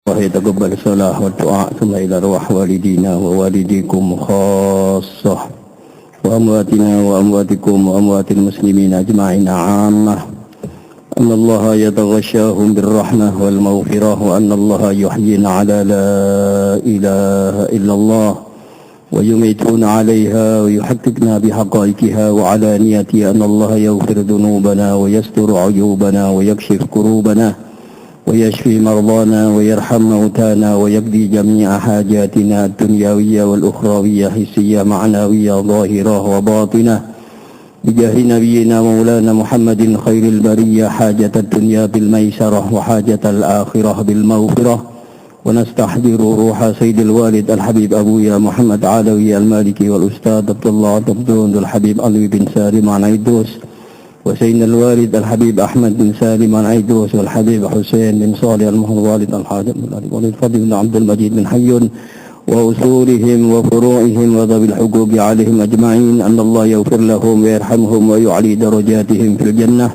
يتقبل الصلاة والدعاء ثم إلى روح والدينا ووالديكم خاصة وأمواتنا وأمواتكم وأموات المسلمين أجمعين عامة أن الله يتغشاهم بالرحمة والمغفرة وأن الله يحيينا على لا إله إلا الله ويميتون عليها ويحققنا بحقائقها وعلانيتها أن الله يغفر ذنوبنا ويستر عيوبنا ويكشف كروبنا ويشفي مرضانا ويرحم موتانا ويقضي جميع حاجاتنا الدنيوية والأخروية حسية معنوية ظاهرة وباطنة بجاه نبينا مولانا محمد خير البرية حاجة الدنيا بالميسرة وحاجة الآخرة بالمغفرة ونستحضر روح سيد الوالد الحبيب أبويا محمد علوي المالكي والأستاذ عبد الله عبدون الحبيب علي بن سالم عن عيدوس وسيدنا الوالد الحبيب أحمد بن سالم عن عيدوس والحبيب حسين بن صالح الوالد الحاج والد فضل بن عبد المجيد بن حي وأصولهم وفروعهم وذوي الحقوق عليهم أجمعين أن الله يغفر لهم ويرحمهم ويعلي درجاتهم في الجنة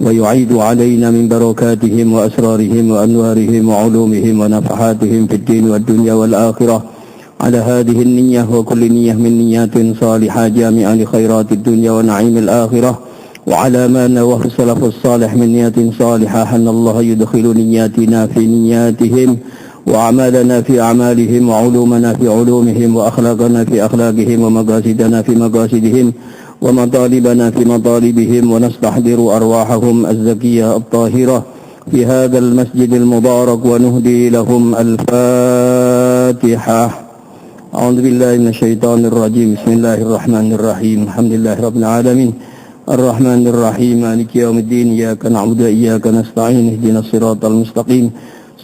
ويعيد علينا من بركاتهم وأسرارهم وأنوارهم وعلومهم ونفحاتهم في الدين والدنيا والآخرة على هذه النية وكل نية من نيات صالحة جامعة لخيرات الدنيا ونعيم الآخرة وعلى ما نواه السلف الصالح من نيات صالحة أن الله يدخل نياتنا في نياتهم وأعمالنا في أعمالهم وعلومنا في علومهم وأخلاقنا في أخلاقهم ومقاصدنا في مقاصدهم ومطالبنا في مطالبهم ونستحضر أرواحهم الزكية الطاهرة في هذا المسجد المبارك ونهدي لهم الفاتحة. أعوذ بالله من الشيطان الرجيم. بسم الله الرحمن الرحيم. الحمد لله رب العالمين الرحمن الرحيم مالك يوم الدين إياك نعبد وإياك نستعين اهدنا الصراط المستقيم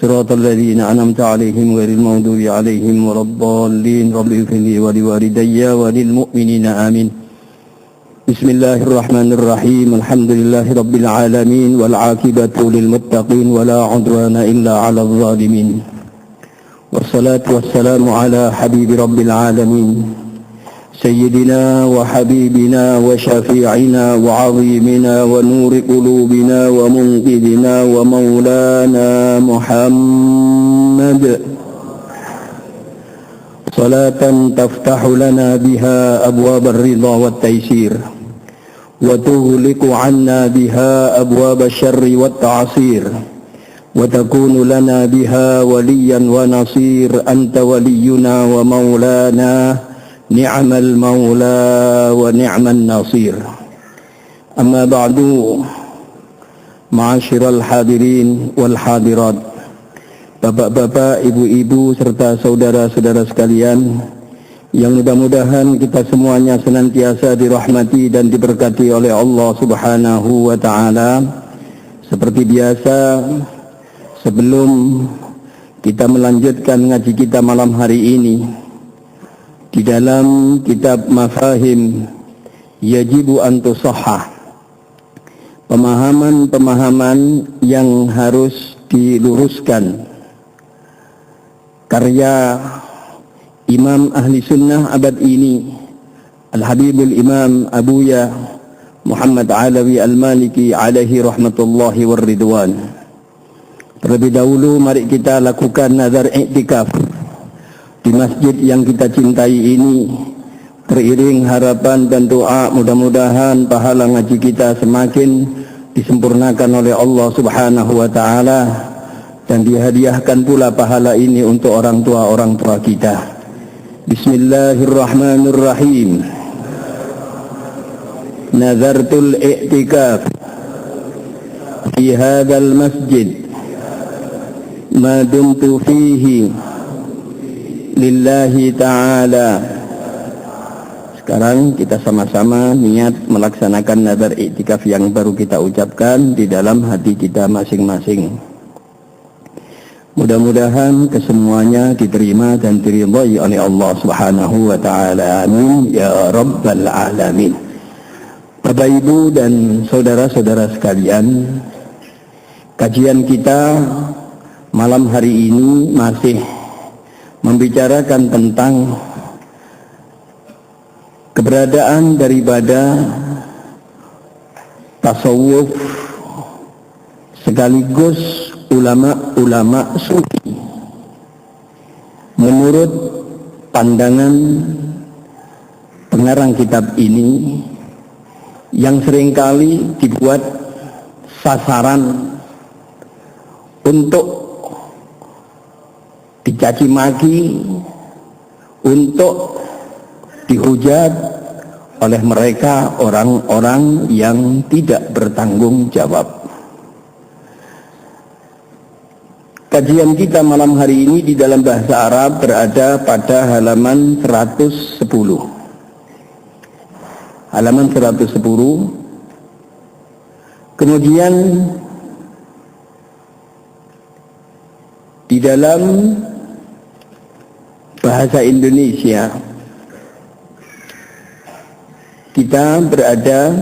صراط الذين أنعمت عليهم غير المغضوب عليهم ولا الضالين رب اغفر لي ولوالدي وللمؤمنين آمين. بسم الله الرحمن الرحيم. الحمد لله رب العالمين والعاقبة للمتقين ولا عدوان إلا على الظالمين والصلاة والسلام على حبيب رب العالمين سيدنا وحبيبنا وشفيعنا وعظيمنا ونور قلوبنا ومنقذنا ومولانا محمد صلاة تفتح لنا بها أبواب الرضا والتيسير وتغلق عنا بها أبواب الشر والتعصير وتكون لنا بها وليا ونصير أنت ولينا ومولانا نعم المولى ونعم النصير. أما بعد معاشر الحاضرين والحاضرات, bapak-bapak, ibu-ibu serta saudara-saudara sekalian yang mudah-mudahan kita semuanya senantiasa dirahmati dan diberkati oleh Allah Subhanahu wa taala. Seperti biasa, sebelum kita melanjutkan ngaji kita malam hari ini di dalam kitab Mafahim Yajibu an Tusahhah, pemahaman-pemahaman yang harus diluruskan, karya Imam Ahli Sunnah abad ini Al-Habibul Imam Abuya Muhammad Alawi Al-Maliki alaihi rahmatullahi warridwan. Terlebih dahulu mari kita lakukan nazar iktikaf di masjid yang kita cintai ini, teriring harapan dan doa mudah-mudahan pahala ngaji kita semakin disempurnakan oleh Allah Subhanahu wa taala dan dihadiahkan pula pahala ini untuk orang tua kita. Bismillahirrahmanirrahim. Nazartul i'tikaf fi hadzal masjid ma dumtu fihi lillahi ta'ala. Sekarang kita sama-sama niat melaksanakan nazar iktikaf yang baru kita ucapkan di dalam hati kita masing-masing. Mudah-mudahan kesemuanya diterima dan diridhai oleh Allah Subhanahu wa taala. Amin ya rabbal alamin. Bapak, Ibu dan saudara-saudara sekalian, kajian kita malam hari ini masih membicarakan tentang keberadaan daripada tasawuf sekaligus ulama-ulama sufi. menurut pandangan pengarang kitab ini yang seringkali dibuat sasaran untuk dicaci maki, untuk dihujat oleh mereka orang-orang yang tidak bertanggung jawab. Kajian kita malam hari ini di dalam bahasa Arab berada pada halaman 110. Halaman 110. Kemudian di dalam bahasa Indonesia kita berada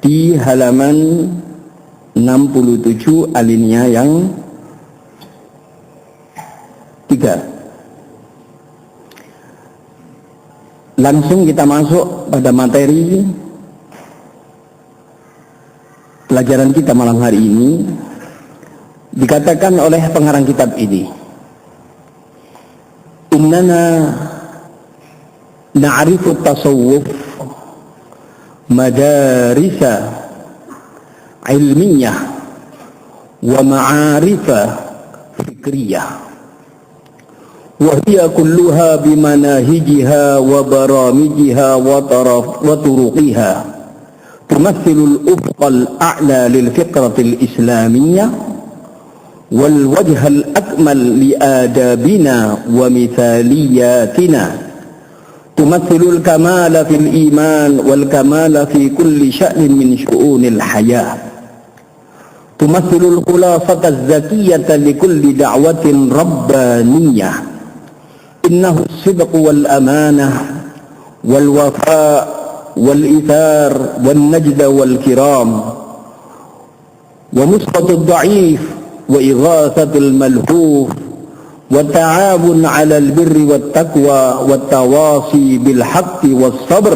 di halaman 67 alinea yang 3. Langsung kita masuk pada materi pelajaran kita malam hari ini. Dikatakan oleh pengarang kitab ini, innana na'rifu tasawwuf madarisa ilmiyah wa ma'arifa fikriyah wa hiya kulluha bimanahijiha wa baramijiha wa turuqiha tumathilu al-ufqa al-a'la lil-fikrati al-islamiyyah wal wajha al-akmal li adabina wa mithaliyatina tumathilu al-kamala fil iman wal kamala fi kulli sya'nin min syu'unil hayah tumathilu al-khulasata az-zakiyyata li kulli da'watin rabbaniyah innahu as-sidq wal amanah wal wafa' wal ithar wal najd wal kiram wa nusratu ad-da'if وإغاثة الملهوف والتعاون على البر والتقوى والتواصي بالحق والصبر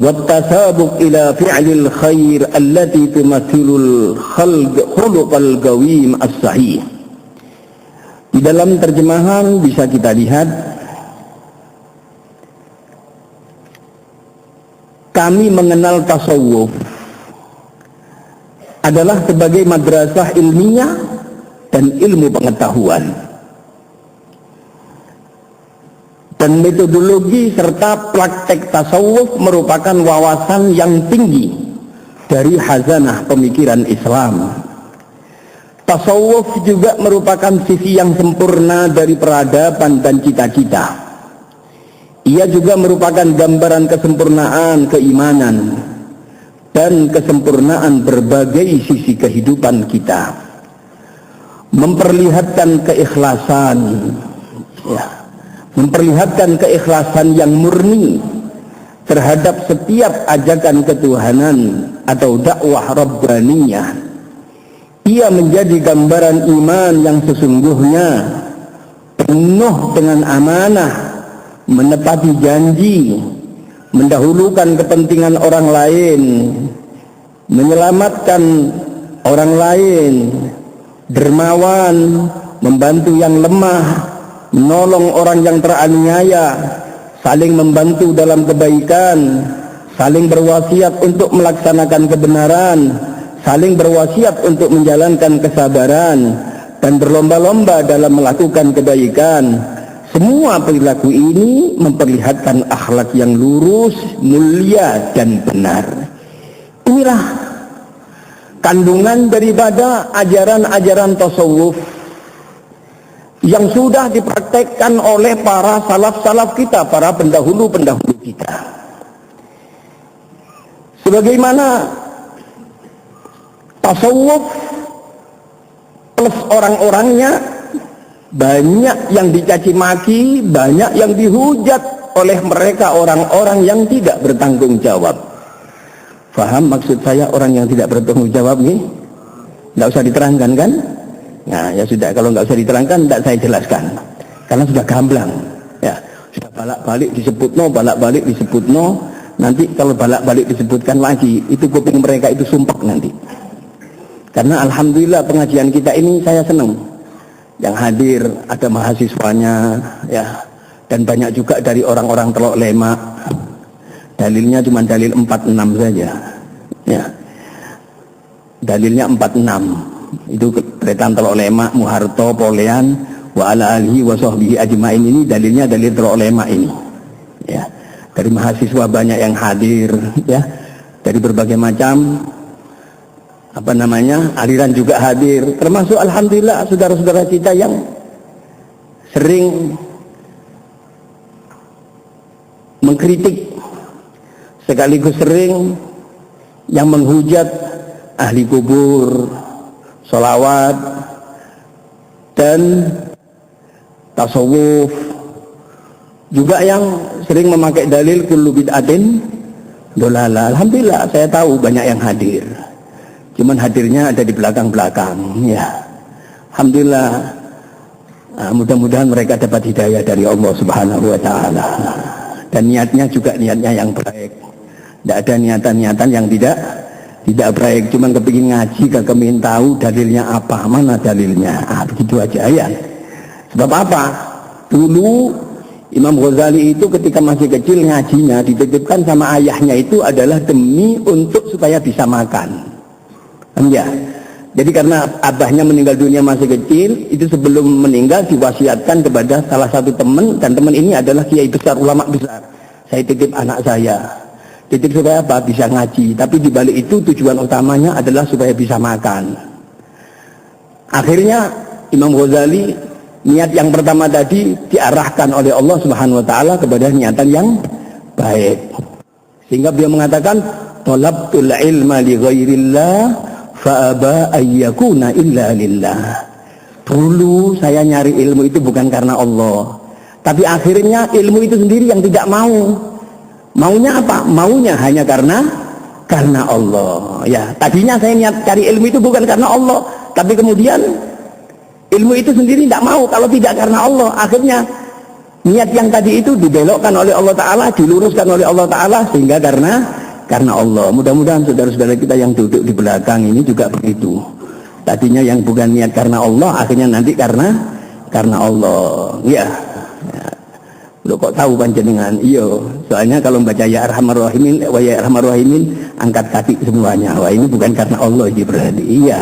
والتسابق إلى فعل الخير التي تمثل الخلق القويم الصحيح. Di dalam terjemahan bisa kita lihat, kami mengenal tasawuf adalah sebagai madrasah ilmiah dan ilmu pengetahuan, dan metodologi serta praktek tasawuf merupakan wawasan yang tinggi dari khazanah pemikiran Islam. Tasawuf juga merupakan sisi yang sempurna dari peradaban dan cita-cita. Ia juga merupakan gambaran kesempurnaan keimanan dan kesempurnaan berbagai sisi kehidupan kita, memperlihatkan keikhlasan, memperlihatkan keikhlasan yang murni terhadap setiap ajakan ketuhanan atau dakwah rabbaniyah. Ia menjadi gambaran iman yang sesungguhnya penuh dengan amanah, menepati janji, mendahulukan kepentingan orang lain, menyelamatkan orang lain, dermawan, membantu yang lemah, menolong orang yang teraniaya, saling membantu dalam kebaikan, saling berwasiat untuk melaksanakan kebenaran, saling berwasiat untuk menjalankan kesabaran, dan berlomba-lomba dalam melakukan kebaikan. Semua perilaku ini memperlihatkan akhlak yang lurus, mulia, dan benar. Inilah kandungan daripada ajaran-ajaran tasawuf yang sudah dipraktekkan oleh para salaf-salaf kita, para pendahulu-pendahulu kita. Sebagaimana tasawuf plus orang-orangnya, banyak yang dicaci maki, banyak yang dihujat oleh mereka orang-orang yang tidak bertanggung jawab. Faham maksud saya orang yang tidak bertanggung jawab nih? Nggak usah diterangkan kan? Nah ya sudah, kalau nggak usah diterangkan tidak saya jelaskan, karena sudah gamblang. Ya sudah balak-balik disebut no. Nanti kalau balak-balik disebutkan lagi, itu kuping mereka itu sumpek nanti. Karena alhamdulillah pengajian kita ini saya senang. yang hadir ada mahasiswanya ya, dan banyak juga dari orang-orang Teluk Lemak. Dalilnya cuma dalil 46 saja ya, dalilnya 46 itu Tretan Teluk Lemak, Muharto, Polean wa ala alihi wa sahbihi ajmain, ini dalilnya dalil Teluk Lemak ini ya. Dari mahasiswa banyak yang hadir ya, dari berbagai macam aliran juga hadir, termasuk alhamdulillah saudara-saudara kita yang sering mengkritik sekaligus sering yang menghujat ahli kubur, sholawat dan tasawuf, juga yang sering memakai dalil kullu bid'atin dolalah. Alhamdulillah saya tahu banyak yang hadir, cuman hadirnya ada di belakang-belakang ya. Alhamdulillah, mudah-mudahan mereka dapat hidayah dari Allah Subhanahu wa Ta'ala, dan niatnya juga niatnya yang baik, tidak ada niatan-niatan yang tidak baik, cuman kepingin ngaji kagak ingin tahu dalilnya apa, mana dalilnya, begitu aja ya. Sebab apa? Dulu Imam Ghazali itu ketika masih kecil ngajinya dititipkan sama ayahnya itu adalah demi untuk supaya bisa makan. Ya. Jadi karena abahnya meninggal dunia masih kecil, itu sebelum meninggal diwasiatkan kepada salah satu teman, dan teman ini adalah kiai besar, ulama besar. Saya titip anak saya. Titip supaya apa? Bisa ngaji. Tapi di balik itu tujuan utamanya adalah supaya bisa makan. Akhirnya Imam Ghazali niat yang pertama tadi diarahkan oleh Allah Subhanahu wa Ta'ala kepada niatan yang baik, sehingga beliau mengatakan talabtul ilma li ghairillah fa aba ayyakuna illa lillah. Dulu saya nyari ilmu itu bukan karena Allah, tapi akhirnya ilmu itu sendiri yang tidak mau. Maunya apa? Maunya hanya karena Allah ya. Tadinya saya niat cari ilmu itu bukan karena Allah, tapi kemudian ilmu itu sendiri tidak mau kalau tidak karena Allah. Akhirnya niat yang tadi itu dibelokkan oleh Allah Ta'ala, diluruskan oleh Allah Ta'ala, sehingga karena Allah. Mudah-mudahan saudara-saudara kita yang duduk di belakang ini juga begitu. Tadinya yang bukan niat karena Allah, akhirnya nanti karena Allah ya. Lo kok tahu panjenengan? Iya, soalnya kalau membaca ya arhamar rahimin wa ya arhamar rahimin angkat kaki semuanya. Wah, ini bukan karena Allah ini berarti. Iya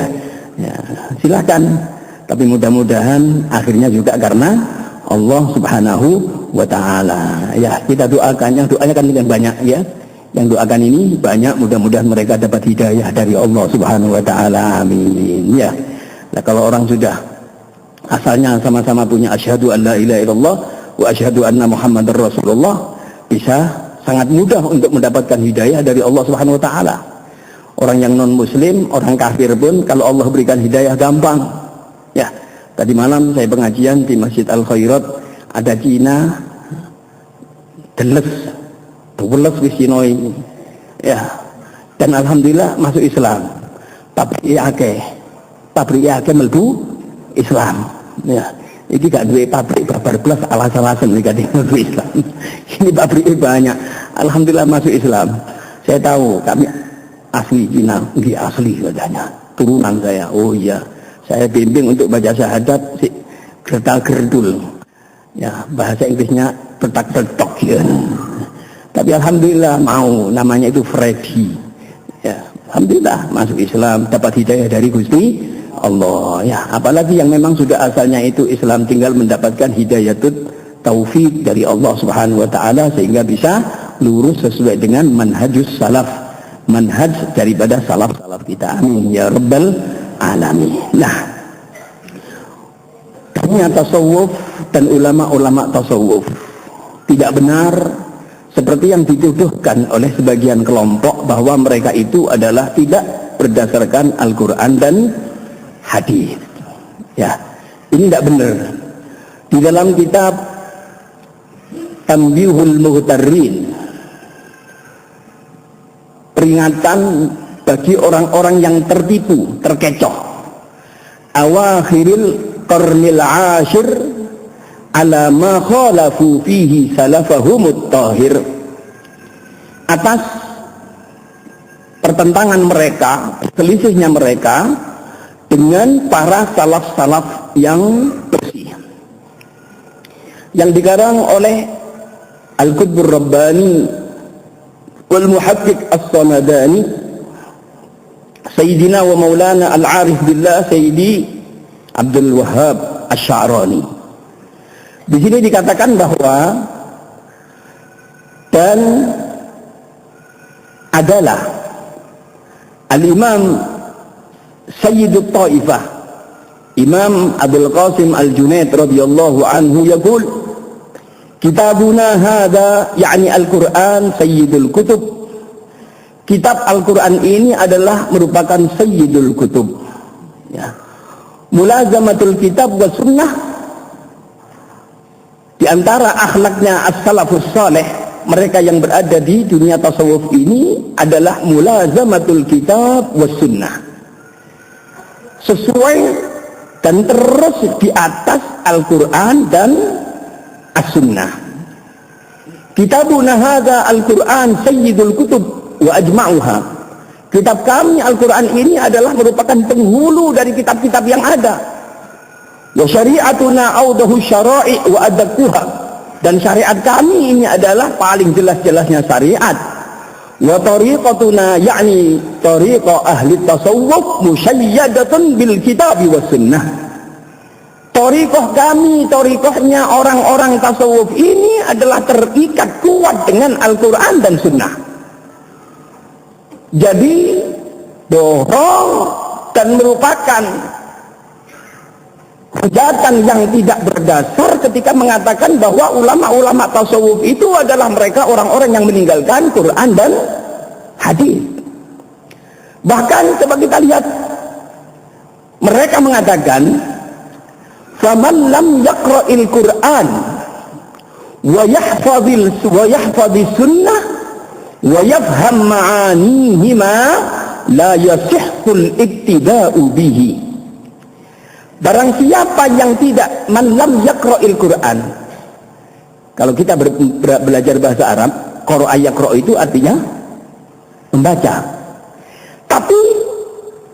ya, silakan. Tapi mudah-mudahan akhirnya juga karena Allah Subhanahu wa Ta'ala ya. Kita doakan, yang doanya kan dengan banyak ya, yang doakan ini banyak, mudah-mudahan mereka dapat hidayah dari Allah Subhanahu wa Ta'ala, amin ya. Nah, kalau orang sudah asalnya sama-sama punya asyhadu an la ilaha illallah wa asyhadu anna muhammadar rasulullah, bisa sangat mudah untuk mendapatkan hidayah dari Allah Subhanahu wa Ta'ala. Orang yang non muslim, orang kafir pun kalau Allah berikan hidayah gampang ya. Tadi malam saya pengajian di Masjid Al Khairat, ada Cina deles di Cina ini ya, dan alhamdulillah masuk Islam. Pabrik akeh melbu Islam ya. Ini gak duwe pabrik babar belas alas-alasan mereka di Islam. Ini pabriknya banyak, alhamdulillah masuk Islam. Saya tahu kami asli Cina, nggih asli katanya, turunan saya. Oh iya, saya bimbing untuk baca syahadat si gertal-gerdul ya, bahasa Inggrisnya petak-petok ya. Tapi alhamdulillah mau, namanya itu Freddy ya. Alhamdulillah masuk Islam, dapat hidayah dari Gusti Allah ya. Apalagi yang memang sudah asalnya itu Islam, tinggal mendapatkan hidayatut taufik dari Allah Subhanahu wa Ta'ala, sehingga bisa lurus sesuai dengan manhajus salaf, manhaj daripada salaf-salaf kita, amin ya rabbal alamin. Nah, ternyata tasawuf dan ulama-ulama tasawuf tidak benar seperti yang dituduhkan oleh sebagian kelompok, bahwa mereka itu adalah tidak berdasarkan Al-Quran dan hadis ya. Ini tidak benar. Di dalam kitab Tanbihul Mughtarrin, peringatan bagi orang-orang yang tertipu, terkecoh, awakhiril qarnil ashir ala ma khalafu fihi salafahumut tahir, atas pertentangan mereka, selisihnya mereka dengan para salaf-salaf yang bersih, yang dikarang oleh Al-Qutbur Rabbani wal Muhaqqiq As-Samadani Sayyidina wa Maulana Al-Arif Billah Sayyidi Abdul Wahhab Asy-Sya'rani. Di sini dikatakan bahwa dan adalah Al-Imam Sayyidut Taifah Imam Abdul Qasim Al-Junaid radhiyallahu anhu yaqul kitabuna hadha yakni Al-Quran Sayyidul Kutub. Kitab Al-Quran ini adalah merupakan Sayyidul Kutub, ya. Mulazamatul kitab wa sunnah, di antara akhlaknya as-salafus saleh, mereka yang berada di dunia tasawuf ini adalah mulazamatul kitab wa sunnah, sesuai dan terus di atas Al-Quran dan as-sunnah. Kitabuna hadza Al-Quran Sayyidul Kutub wa ajma'uha. Kitab kami Al-Quran ini adalah merupakan penghulu dari kitab-kitab yang ada. Wa syari'atuna awdahu syara'i wa adakuha. Dan syariat kami ini adalah paling jelas-jelasnya syariat. Wa tariqatuna yakni tariqah ahli tasawuf musyayyadatun bil kitab wa sunnah. Tariqah kami, tariqahnya orang-orang tasawuf ini adalah terikat kuat dengan Al-Quran dan sunnah. Jadi dorong dan merupakan kejahatan yang tidak berdasar ketika mengatakan bahwa ulama-ulama tasawuf itu adalah mereka orang-orang yang meninggalkan Quran dan hadis. Bahkan coba kita lihat, mereka mengatakan faman lam yaqra'il Quran wa yahfadhis sunnah wa yafham ma'anihima la yasihhul ittiba'u bihi. Barang siapa yang tidak man lam yaqra'il Quran. Kalau kita belajar bahasa Arab, qara'a yaqra' itu artinya membaca. Tapi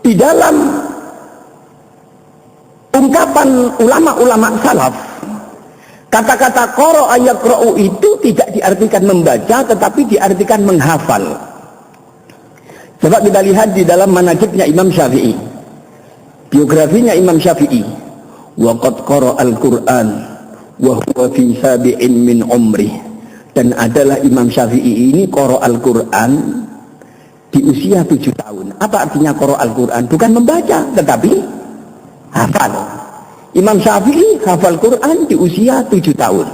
di dalam ungkapan ulama-ulama salaf, kata-kata qara'a yaqra'u itu tidak diartikan membaca, tetapi diartikan menghafal. Coba kita lihat di dalam manaqibnya Imam Syafi'i, biografinya Imam Syafi'i. Wa qad qara'al Qur'an wa huwa fi sabi'in min umri. Dan adalah Imam Syafi'i ini qara'al Qur'an di usia 7 tahun. Apa artinya qara'al Qur'an? Bukan membaca, tetapi hafal. Imam Syafi'i hafal Quran di usia 7 tahun.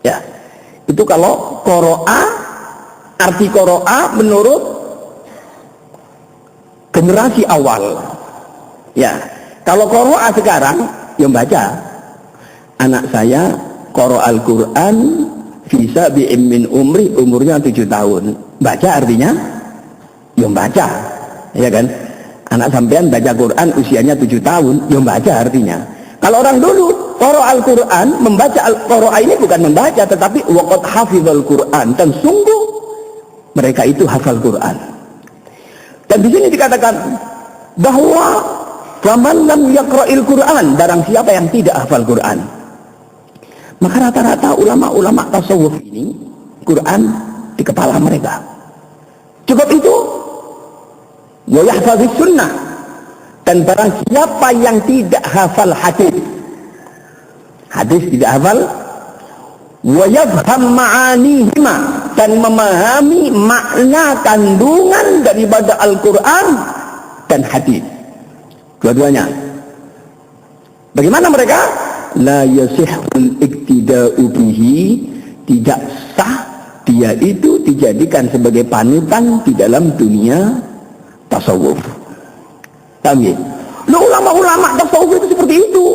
Ya. Itu kalau qara'a, arti qara'a menurut generasi awal. Ya. Kalau qara'a sekarang yang baca. Anak saya qara'al Quran fi sabi'in min umri, umurnya 7 tahun. Baca artinya yang baca. Ya kan? Anak sampean baca Quran usianya 7 tahun, yang baca artinya. Kalau orang dulu, qara'al Quran, membaca al-qara'a ini bukan membaca, tetapi waqad hafizal Quran. Dan sungguh mereka itu hafal Quran. Dan di sini dikatakan bahwa faman lam yaqra'il Quran, barang siapa yang tidak hafal Quran. Maka rata-rata ulama-ulama tasawuf ini Quran di kepala mereka. Cukup itu. Wa yahfazis sunnah, dan barang siapa yang tidak hafal hadis tidak hafal, wa yafham ma'anihima, dan memahami makna kandungan daripada Al-Quran dan hadis, dua-duanya. Bagaimana mereka? La yasihhul iktida'u bihi, tidak sah dia itu dijadikan sebagai panutan di dalam dunia tasawuf. Paham ya? Loh, ulama-ulama tasawuf itu seperti itu.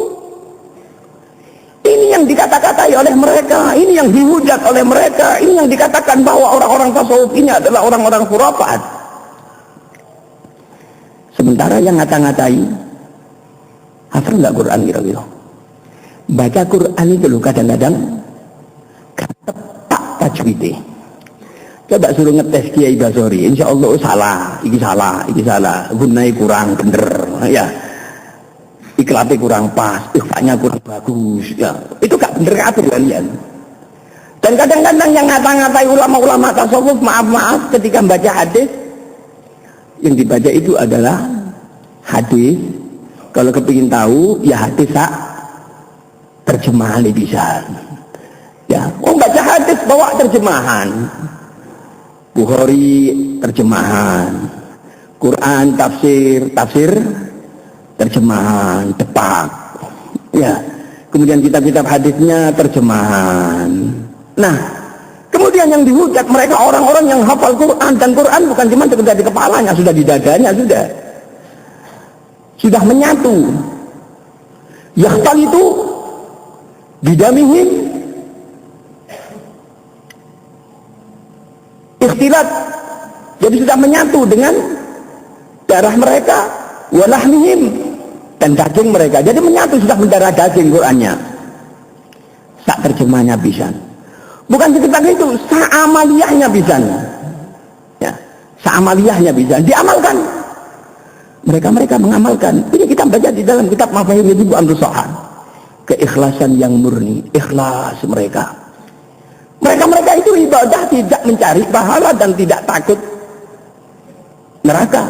Ini yang dikata-katai oleh mereka, ini yang dihujat oleh mereka, ini yang dikatakan bahwa orang-orang tasawuf ini adalah orang-orang khurafat. Sementara yang ngata-ngatai, hafal nggak Quran kira-kira? Baca Quran itu loh kadang-kadang tepat tajwidnya. Coba suruh ngetes Kiai Basori, insya Allah salah, iki salah, gunai kurang bener. ya. Ikhlapnya kurang pas, ikhfanya kurang bagus, ya. Itu gak bener kabeh kalian. Dan kadang-kadang yang ngata-ngatai ulama-ulama tasawuf, maaf ketika membaca hadis, yang dibaca itu adalah hadis. Kalau kepingin tahu, ya hadis sak terjemahan bisa. Ya, baca hadis bawa terjemahan. Bukhari terjemahan, Quran tafsir terjemahan tepat, ya. Kemudian kitab-kitab hadisnya terjemahan. Nah, kemudian yang dihujat mereka orang-orang yang hafal Quran, dan Quran bukan cuma sekedar di kepalanya, sudah di dadanya, sudah menyatu. Yakhtal itu bidamihim ikhtilat, jadi sudah menyatu dengan darah mereka, walahmihim, dan daging mereka, jadi menyatu, sudah mendarah daging Qurannya. Sak terjemahnya bisa, bukan sekedar itu, sa'amaliyahnya bisa, ya, sa'amaliyahnya bisa diamalkan. Mereka mengamalkan. Ini kita baca di dalam kitab Mafahim Ibu An-Nusahan, keikhlasan yang murni, ikhlas mereka. Mereka itu ibadah tidak mencari pahala dan tidak takut neraka.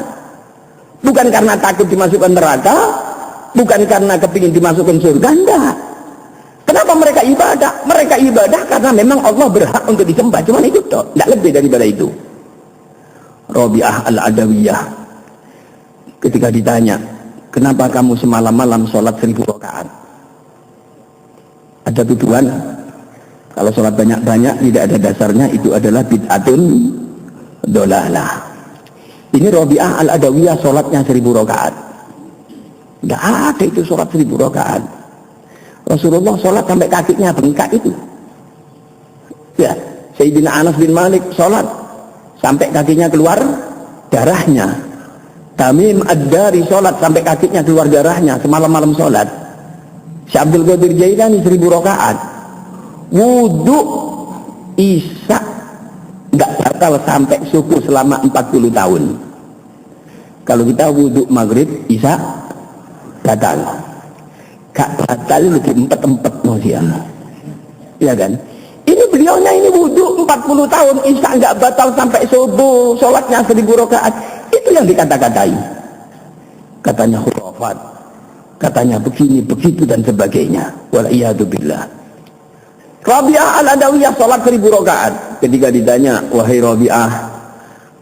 Bukan karena takut dimasukkan neraka, bukan karena kepingin dimasukkan surga, enggak. Kenapa mereka ibadah? Mereka ibadah karena memang Allah berhak untuk disembah. Cuma itu toh, enggak lebih daripada itu. Rabi'ah Al-Adawiyah ketika ditanya, kenapa kamu semalam-malam sholat 1000 rakaat? Ada tuduhan, kalau sholat banyak-banyak tidak ada dasarnya, itu adalah bid'atun dolalah. Ini Rabi'ah Al-Adawiyah sholatnya 1000 rakaat. Tidak ada itu sholat 1000 rakaat. Rasulullah sholat sampai kakinya bengkak itu. Ya, Sayyidina Anas bin Malik sholat sampai kakinya keluar darahnya. Tamim Ad-Dari sholat sampai kakinya keluar darahnya semalam-malam sholat. Syekh Abdul Qadir Jailani 1000 rakaat. Wudhu Isya nggak batal sampai subuh selama 40 tahun. Kalau kita wudhu maghrib Isya batal. Gak batal lebih empat manusia. Iya kan? Ini beliaunya ini wudhu 40 tahun, Isya nggak batal sampai subuh, sholatnya 1000 rakaat. Itu yang dikata-katai. Katanya khurafat, katanya begini, begitu dan sebagainya. Wal'iyadzubillah. Rabi'ah Al-Adawiyah sholat 1000 rakaat. Ketika ditanya, wahai Rabi'ah,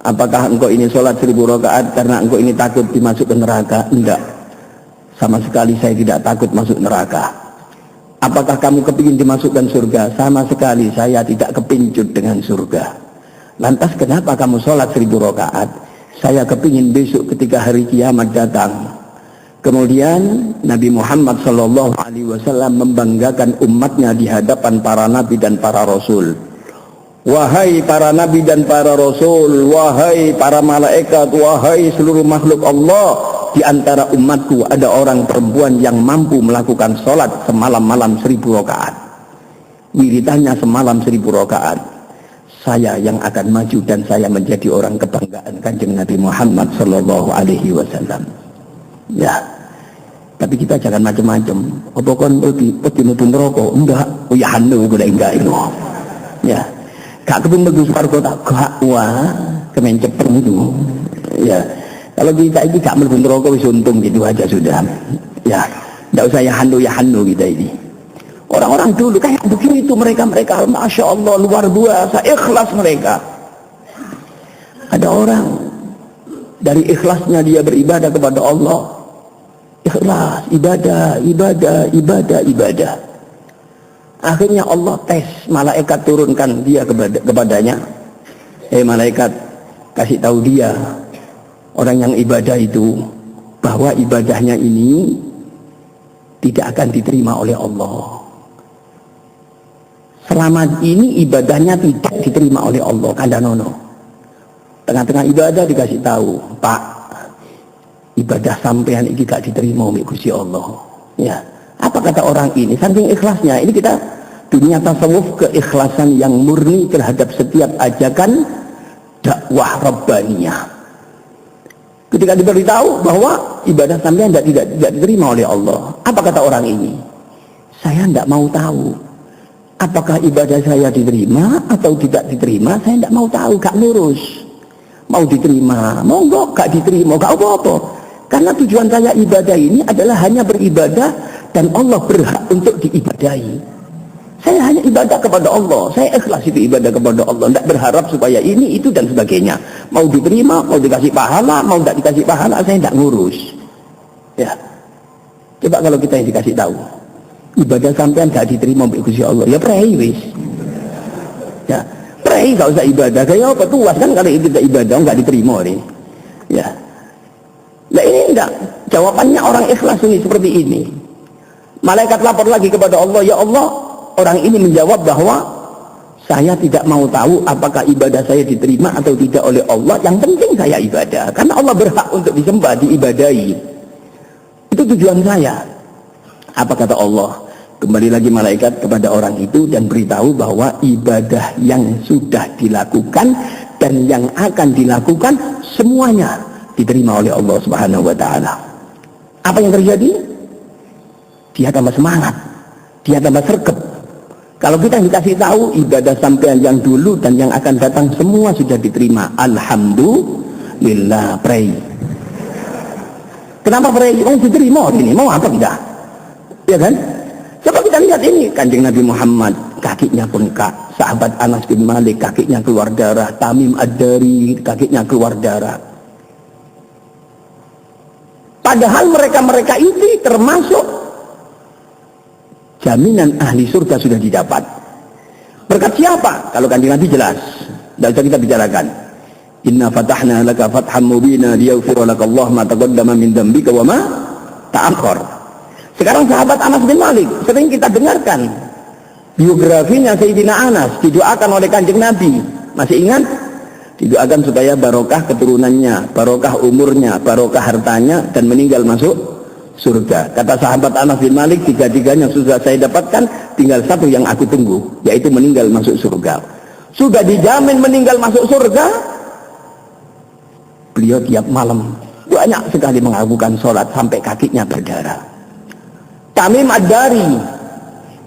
apakah engkau ini sholat 1000 rakaat karena engkau ini takut dimasukkan neraka? Enggak, sama sekali saya tidak takut masuk neraka. Apakah kamu kepingin dimasukkan surga? Sama sekali saya tidak kepincut dengan surga. Lantas kenapa kamu sholat 1000 rakaat? Saya kepingin besok ketika hari kiamat datang, kemudian Nabi Muhammad SAW membanggakan umatnya di hadapan para nabi dan para rasul. Wahai para nabi dan para rasul, wahai para malaikat, wahai seluruh makhluk Allah, di antara umatku ada orang perempuan yang mampu melakukan sholat semalam-malam 1000 rakaat. Wiridannya semalam 1000 rakaat. Saya yang akan maju dan saya menjadi orang kebanggaan Kanjeng Nabi Muhammad SAW. Ya, tapi kita jangan macam-macam. Apa kon peti nutung rokok? Enggak. Oh ya hanu gue enggak itu. Ya, gak kepun bagus warga tak gak wah kemen cepet itu. Ya, kalau kita ini gak melebur rokok wis untung gitu aja sudah. Ya, enggak usah ya hanu kita ini. Orang-orang dulu kayak begitu mereka, Masya Allah, luar biasa ikhlas mereka. Ada orang dari ikhlasnya dia beribadah kepada Allah, ikhlas, ibadah. Akhirnya Allah tes, malaikat turunkan dia kepadanya. Malaikat, kasih tahu dia, orang yang ibadah itu, bahwa ibadahnya ini tidak akan diterima oleh Allah. Selama ini ibadahnya tidak diterima oleh Allah. Kandanono. Tengah-tengah ibadah dikasih tahu, Pak, ibadah sampean ini gak diterima oleh Gusti Allah. Ya, apa kata orang ini? Saking ikhlasnya. Ini kita dunia tasawuf, keikhlasan yang murni terhadap setiap ajakan dakwah rabbaniyah. Ketika diberitahu bahwa ibadah sampean tidak diterima oleh Allah, apa kata orang ini? Saya tidak mau tahu. Apakah ibadah saya diterima atau tidak diterima? Saya tidak mau tahu, gak ngurus. Mau diterima, mau gak diterima, gak apa-apa. Karena tujuan saya ibadah ini adalah hanya beribadah dan Allah berhak untuk diibadahi. Saya hanya ibadah kepada Allah. Saya ikhlas itu ibadah kepada Allah. Tidak berharap supaya ini, itu, dan sebagainya. Mau diterima, mau dikasih pahala, mau tidak dikasih pahala, saya tidak ngurus. Ya. Coba kalau kita yang dikasih tahu. Ibadah sampean tidak diterima oleh Gusti Allah. Ya prei wis. Ya. Prei gak usah ibadah. Kayak apa? Tuas kan kalau itu tidak ibadah, nggak diterima nih. Ya. Nah ini enggak. Jawabannya orang ikhlas ini seperti ini. Malaikat lapor lagi kepada Allah. Ya Allah, orang ini menjawab bahwa saya tidak mau tahu apakah ibadah saya diterima atau tidak oleh Allah. Yang penting saya ibadah. Karena Allah berhak untuk disembah, diibadahi. Itu tujuan saya. Apa kata Allah? Kembali lagi malaikat kepada orang itu dan beritahu bahwa ibadah yang sudah dilakukan dan yang akan dilakukan semuanya diterima oleh Allah Subhanahu wa taala. Apa yang terjadi? Dia tambah semangat. Dia tambah sergap. Kalau kita dikasih tahu ibadah sampean yang dulu dan yang akan datang semua sudah diterima, alhamdulillah, pray. Kenapa pray? Oh diterima ini, mau apa kita? Ya kan? Coba kita lihat ini, Kanjeng Nabi Muhammad kakinya bengkak, sahabat Anas bin Malik kakinya keluar darah, Tamim Ad-Dari kakinya keluar darah. Padahal mereka itu termasuk jaminan ahli surga sudah didapat. Berkat siapa? Kalau Kanjeng Nabi jelas. Tidak usah kita bicarakan. Inna fatahna laka fatham mubina liyaghfira laka Allah ma taqaddama min dzambika wa ma ta'akhkhar. Sekarang sahabat Anas bin Malik sering kita dengarkan biografinya Sayyidina Anas didoakan oleh Kanjeng Nabi. Masih ingat? Didoakan supaya barokah keturunannya, barokah umurnya, barokah hartanya dan meninggal masuk surga. Kata sahabat Anas bin Malik, tiga-tiganya sudah saya dapatkan, tinggal satu yang aku tunggu, yaitu meninggal masuk surga. Sudah dijamin meninggal masuk surga. Beliau tiap malam banyak sekali mengakukan sholat sampai kakinya berdarah. Tamim Ad-Dari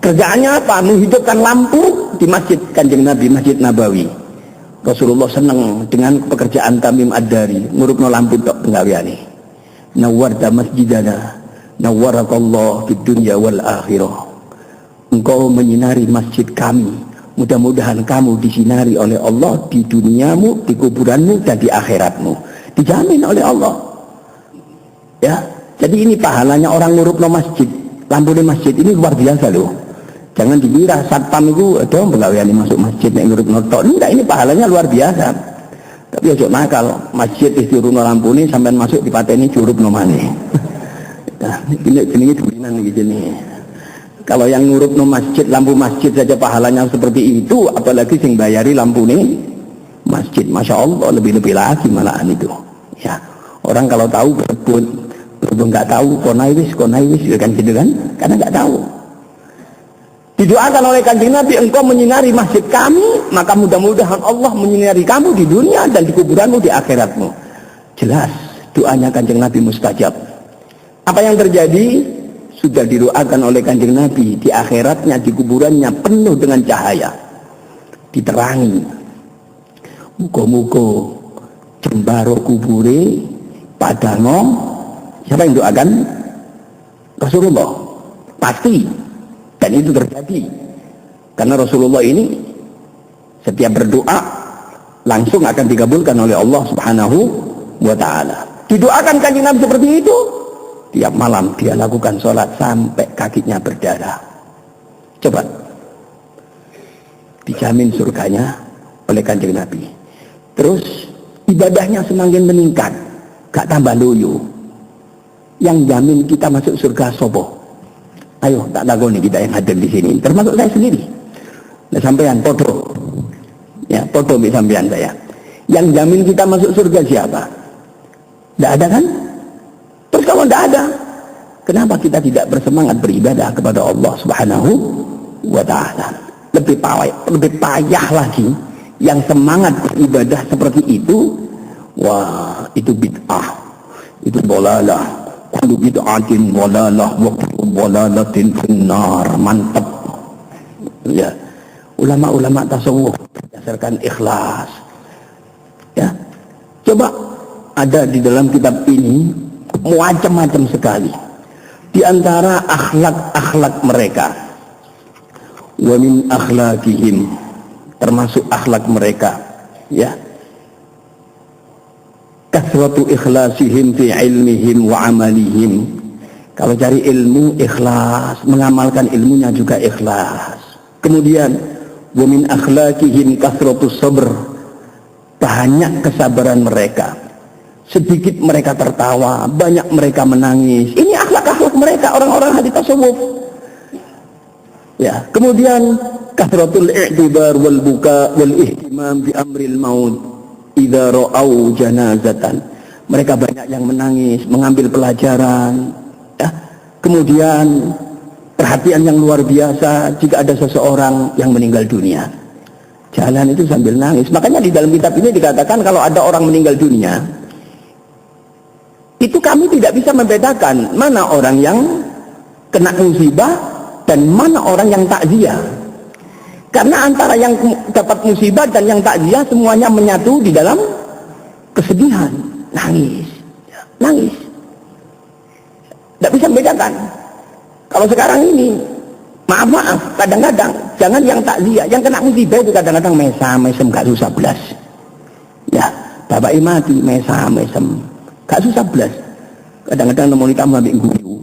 kerjaannya apa? Menghidupkan lampu di masjid Kanjeng Nabi, Masjid Nabawi. Rasulullah senang dengan pekerjaan Tamim Ad-Dari, ngurupno lampu tok penggaweane. Nawwarta masjidana nawwarakallah fid dunya wal akhirah. Engkau menyinari masjid kami, mudah-mudahan kamu disinari oleh Allah di duniamu, di kuburanmu dan di akhiratmu. Dijamin oleh Allah. Ya, jadi ini pahalanya orang ngurupno masjid, lampu di masjid ini luar biasa loh. Jangan dikira satpam itu ada pegawaian masuk masjid yang ngurupno tok. Enggak, ini pahalanya luar biasa. Tapi ojo nakal, masjid disuruhno lampu ini sampai masuk dipateni curupno maneh. Nah, ini jenenge duwinan iki jenenge. Kalau yang ngurupno masjid, lampu masjid saja pahalanya seperti itu, apalagi sing bayari lampu ini masjid. Masya Allah, lebih-lebih lagi malahan itu. Ya, orang kalau tahu berebut nggak tahu konaiwis kan gitu kan, karena nggak tahu. Didoakan oleh Kanjeng Nabi, engkau menyinari masjid kami, maka mudah-mudahan Allah menyinari kamu di dunia dan di kuburanmu di akhiratmu. Jelas doanya Kanjeng Nabi mustajab. Apa yang terjadi? Sudah didoakan oleh Kanjeng Nabi, di akhiratnya, di kuburannya penuh dengan cahaya, diterangi. Muga-muga jembaro kubure padano. Siapa yang doakan? Rasulullah. Pasti. Dan itu terjadi. Karena Rasulullah ini setiap berdoa langsung akan dikabulkan oleh Allah Subhanahu wa taala. Didoakan Kanjeng Nabi seperti itu. Tiap malam dia lakukan sholat sampai kakinya berdarah. Coba. Dijamin surganya oleh Kanjeng Nabi. Terus ibadahnya semakin meningkat, gak tambah loyo. Yang jamin kita masuk surga sopo? Ayo tak takoni kita yang hadir di sini, termasuk saya sendiri. Nah, sampean podo, ya podo mbek sampean saya. Yang jamin kita masuk surga siapa? Tidak ada kan? Terus kalau tidak ada, kenapa kita tidak bersemangat beribadah kepada Allah Subhanahu wa taala? Lebih payah lagi. Yang semangat beribadah seperti itu, wah itu bid'ah. Itu dolalah. Kullu bid'atin dolalah wa kullu dolalatin finnar. Mantap. Ya. Ulama-ulama tasawuf berdasarkan ikhlas. Ya. Coba ada di dalam kitab ini macam-macam sekali. Di antara akhlak-akhlak mereka. Wa min akhlaqihim, termasuk akhlak mereka, ya. Kasratu ikhlasihim fi ilmihim wa amalihim. Kalau cari ilmu ikhlas, mengamalkan ilmunya juga ikhlas. Kemudian wa min akhlaqihim kasratu sabr, banyak kesabaran mereka. Sedikit mereka tertawa, banyak mereka menangis. Ini akhlak-akhlak mereka, orang-orang hadis tasawuf. Ya, kemudian kasratul i'tibar wal buka wal ihtimam bi amril maut idza ra'au janazatan. Mereka banyak yang menangis, mengambil pelajaran, ya. Kemudian perhatian yang luar biasa jika ada seseorang yang meninggal dunia. Jalan itu sambil nangis. Makanya di dalam kitab ini dikatakan kalau ada orang meninggal dunia, itu kami tidak bisa membedakan mana orang yang kena musibah dan mana orang yang takziah. Karena antara yang dapat musibah dan yang takziah semuanya menyatu di dalam kesedihan, nangis, nangis. Tidak bisa membedakan. Kalau sekarang ini, maaf, kadang-kadang jangan yang takziah, yang kena musibah itu kadang-kadang mesem gak susah belas. Ya, bapak mati mesem gak susah belas. Kadang-kadang nemu ditambah ambil guyu.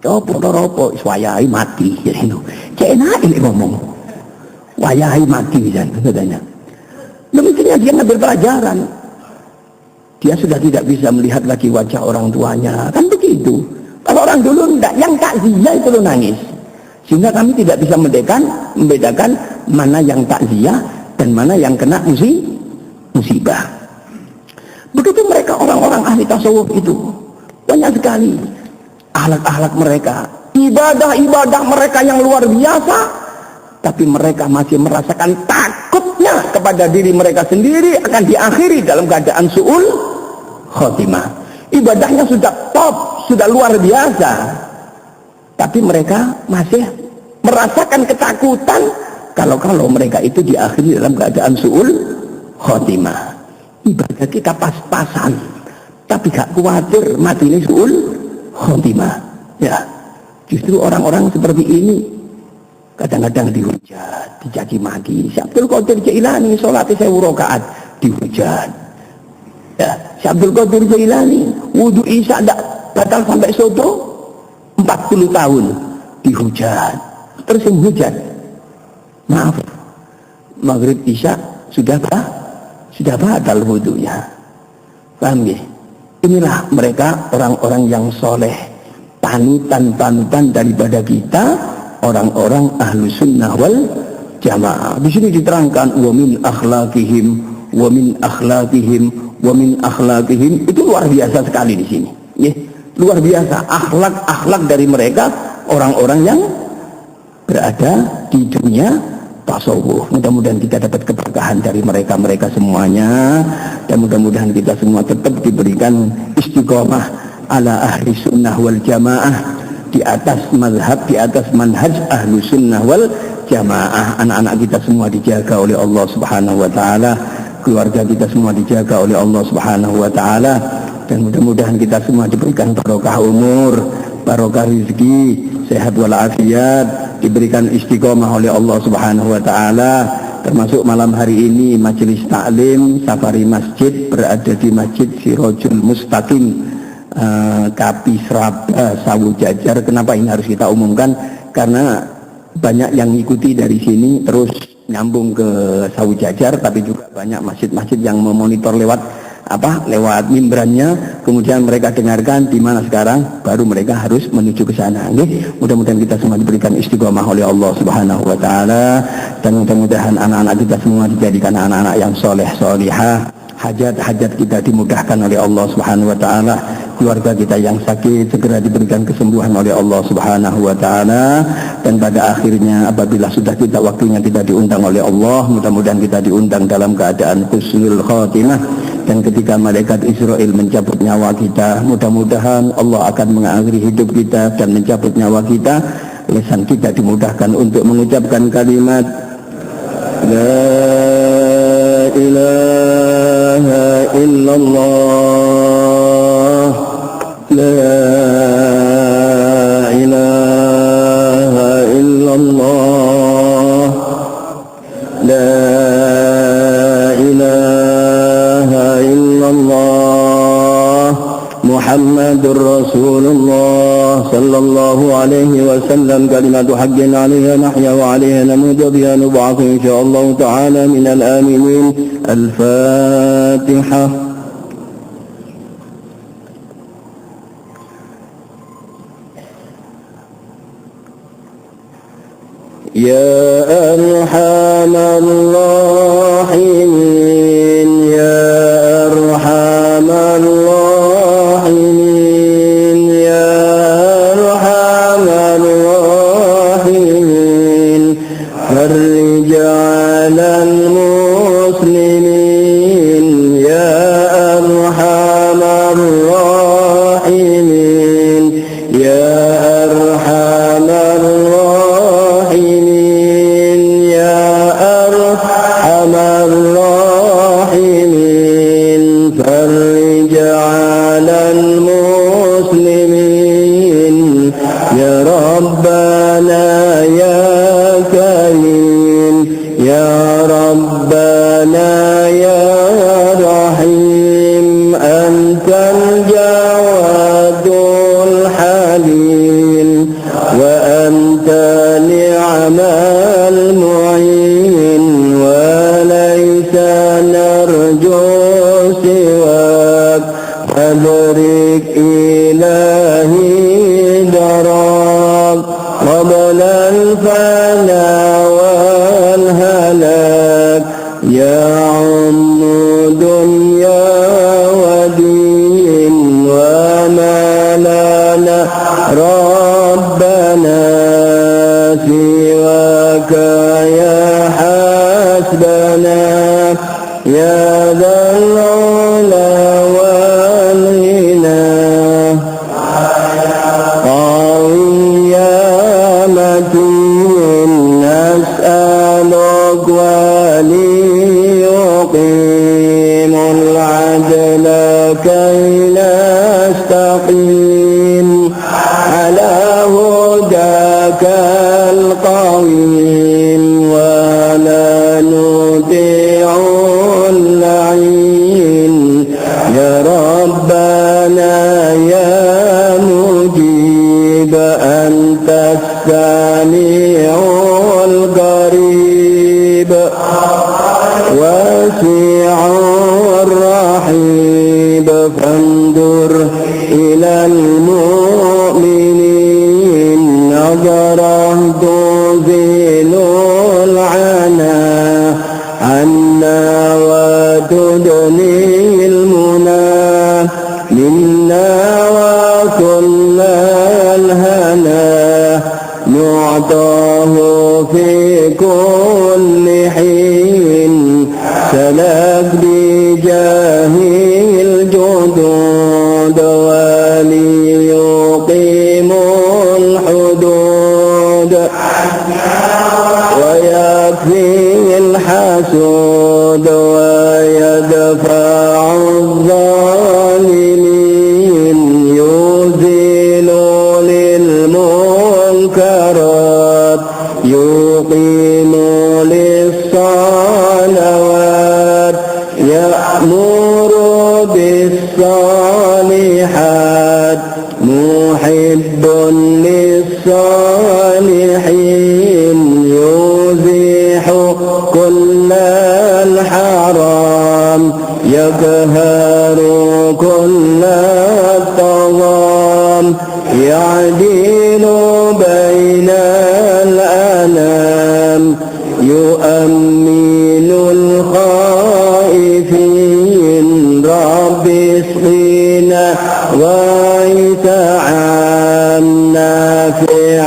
Ropo wayai mati ya itu. Cek enak ini ngomong. Wayai mati kan katanya. Demikiannya dia ngambil pelajaran. Dia sudah tidak bisa melihat lagi wajah orang tuanya. Kan begitu. Kalau orang dulu enggak, yang takziah itu lo nangis. Sehingga kami tidak bisa membedakan mana yang takziah dan mana yang kena musibah. Begitu mereka orang-orang ahli tasawuf itu. Banyak sekali akhlak-akhlak mereka, ibadah-ibadah mereka yang luar biasa, tapi mereka masih merasakan takutnya kepada diri mereka sendiri akan diakhiri dalam keadaan su'ul khotimah. Ibadahnya sudah top, sudah luar biasa, tapi mereka masih merasakan ketakutan kalau mereka itu diakhiri dalam keadaan su'ul khotimah. Ibadah kita pas-pasan, tapi gak khawatir mati ini su'ul khotimah. Ya, justru orang-orang seperti ini kadang-kadang dihujat, dicaci maki. Syekh Abdul Qadir Jailani sholatnya 1000 rakaat dihujat. Ya, Syekh Abdul Qadir Jailani wudu isya tidak batal sampai sodo 40 tahun dihujat. Terus yang hujat, maaf, maghrib isya sudah batal wudunya. Paham ya? Inilah mereka orang-orang yang soleh, panutan-panutan daripada kita, orang-orang ahlu sunnah wal jamaah. Di sini diterangkan wa min akhlaqihim, wa min akhlaqihim, wa min akhlaqihim. Itu luar biasa sekali di sini. Ya, luar biasa akhlak-akhlak dari mereka, orang-orang yang berada di dunia tasawuf. Mudah-mudahan kita dapat keberkahan dari mereka semuanya, dan mudah-mudahan kita semua tetap diberikan istiqomah ala ahli sunnah wal jamaah, di atas mazhab, di atas manhaj ahli sunnah wal jamaah. Anak-anak kita semua dijaga oleh Allah subhanahu wa ta'ala, keluarga kita semua dijaga oleh Allah subhanahu wa ta'ala, dan mudah-mudahan kita semua diberikan barokah umur, barokah rezeki, sehat walafiat, diberikan istiqomah oleh Allah subhanahu wa ta'ala. Termasuk malam hari ini majelis taklim safari masjid berada di Masjid Sirajul Mustaqim, Kapi Seraba, Sawu Jajar. Kenapa ini harus kita umumkan? Karena banyak yang ngikuti dari sini terus nyambung ke Sawu Jajar, tapi juga banyak masjid-masjid yang memonitor lewat lewat mimbarannya, kemudian mereka dengarkan di mana sekarang, baru mereka harus menuju ke sana. Mudah-mudahan kita semua diberikan istiqomah oleh Allah subhanahu wa ta'ala, dan mudah-mudahan anak-anak kita semua dijadikan anak-anak yang soleh solihah, hajat-hajat kita dimudahkan oleh Allah subhanahu wa ta'ala, keluarga kita yang sakit segera diberikan kesembuhan oleh Allah subhanahu wa ta'ala, dan pada akhirnya apabila sudah waktunya kita diundang oleh Allah, mudah-mudahan kita diundang dalam keadaan husnul khotimah dan ketika malaikat Israel mencabut nyawa kita, mudah-mudahan Allah akan mengakhiri hidup kita dan mencabut nyawa kita, lisan kita dimudahkan untuk mengucapkan kalimat La ilaha illallah, La ilaha illallah, La Muhammadur Rasulullah sallallahu alaihi wasallam kalimatu haqqin 'alaiha nahya wa 'alaiha namutu biha nub'athu insyaallah ta'ala minal aminin. Al-Fatihah. Ya arhamar rahimin, ya arhamar rahimin, ya arhamar rahimin, farij 'alal muslimin, ya arhamar rahimin, ya arhamar rahimin, ya arhamar rahimin, farij 'alal muslimin, ya rabbana ya karim, ya rabbana ya rahim, antal jawadul halim wa anta ni'mal mu'in wa laysa narju siwak fadrik ilahi darak qabla al-fana wal halak ya dunya wa din wa ma lana rabbana siwaka ya hasbana ya dhal ula wal ghina qawiyamatin nas'aluk waliyuqimul adla kay nastaqim ala hudakal qawim wa la nuti'ul la'in ya rabbana ya mujib antas sami'ul qarib wasi'ur rahib fandur ilal mu'minin nazarah tuzilul ana anna wa tudnil muna minna wa kullal hana nu'tahu fi kulli hin salak bi jahil judud wa liyuqimul hudud wa yakfil hasud wa yadfa'u zalimin yuzilu lil munkarat yuqimu lis salawat ya'muru bis salihat muhibbun lis salihin yuzihu kullal haram yakharu kullal tawam ya'dilu bainal anam yu'amminul khaifin rabbi isqina ghaitha 'am nafi'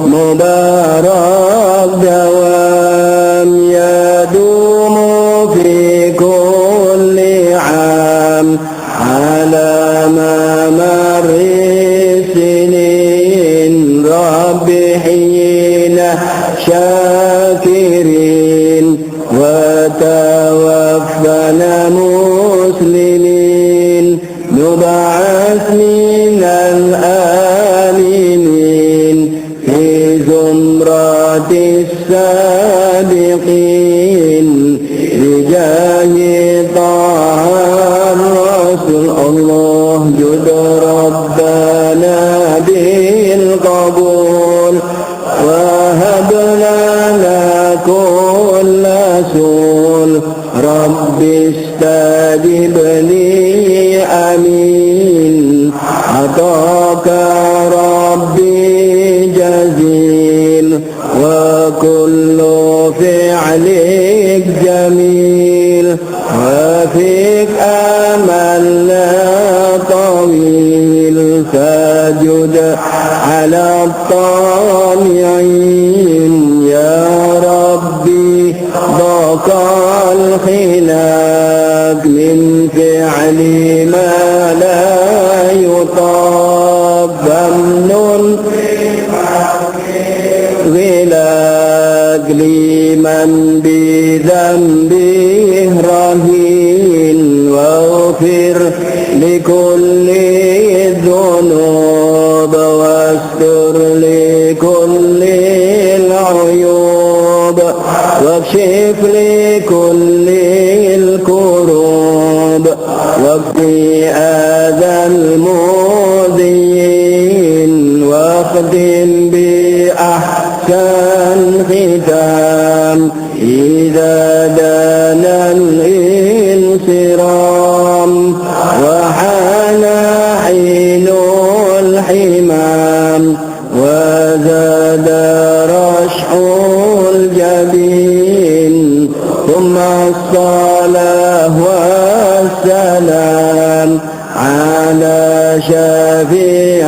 mubarak dawam yadumu fi kulli 'am نبيين شاكرين وتوفنا مسلمين نبعث من الآمنين في زمرة السابقين بجاه طه الرسول الله جد ربنا بالقبول وهب لنا كل سول رب استجب لي أمين عطاك ربي جزيل وكل فعلك جميل وفيك أملنا طويل فاجد على الطامعين يا ربي ضاق الخلاق من فعل ما لا يطاق فمن غلاق لمن بذنبه رهين واغفر لكل الذنوب واستر لكل العيوب واكشف لكل الكروب واقضي أذى المؤذين واختم بأحسن ختام إذا دنا الانصرام وحان حين الحمام وزاد رشح الجبين ثم الصلاة والسلام على شفيع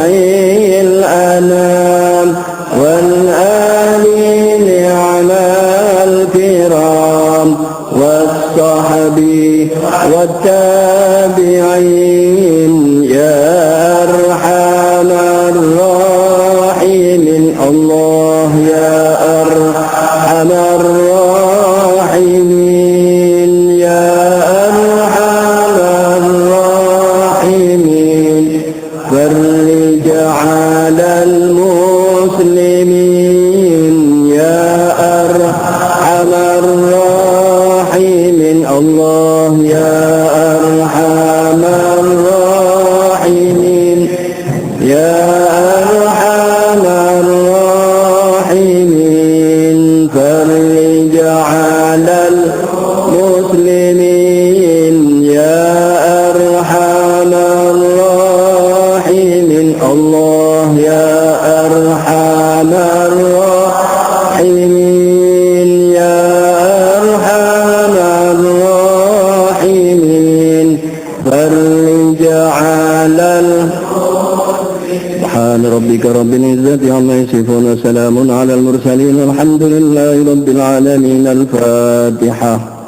الأنام والآل نعم الكرام والصحب والتابعين يا أرحم الراحمين الله يا أرحم الراحمين يا أرحم الراحمين فرج على المسلمين يا أرحم الراحمين الله يا أرحم الراحمين يا أرحم الراحمين فرج على المسلمين يا أرحم الراحمين الله يا أرحم الراحمين يا أرحم الراحمين فرج على سبحان ربك رب العزة عما يصفون وسلام على المرسلين الحمد لله رب العالمين الفاتحة.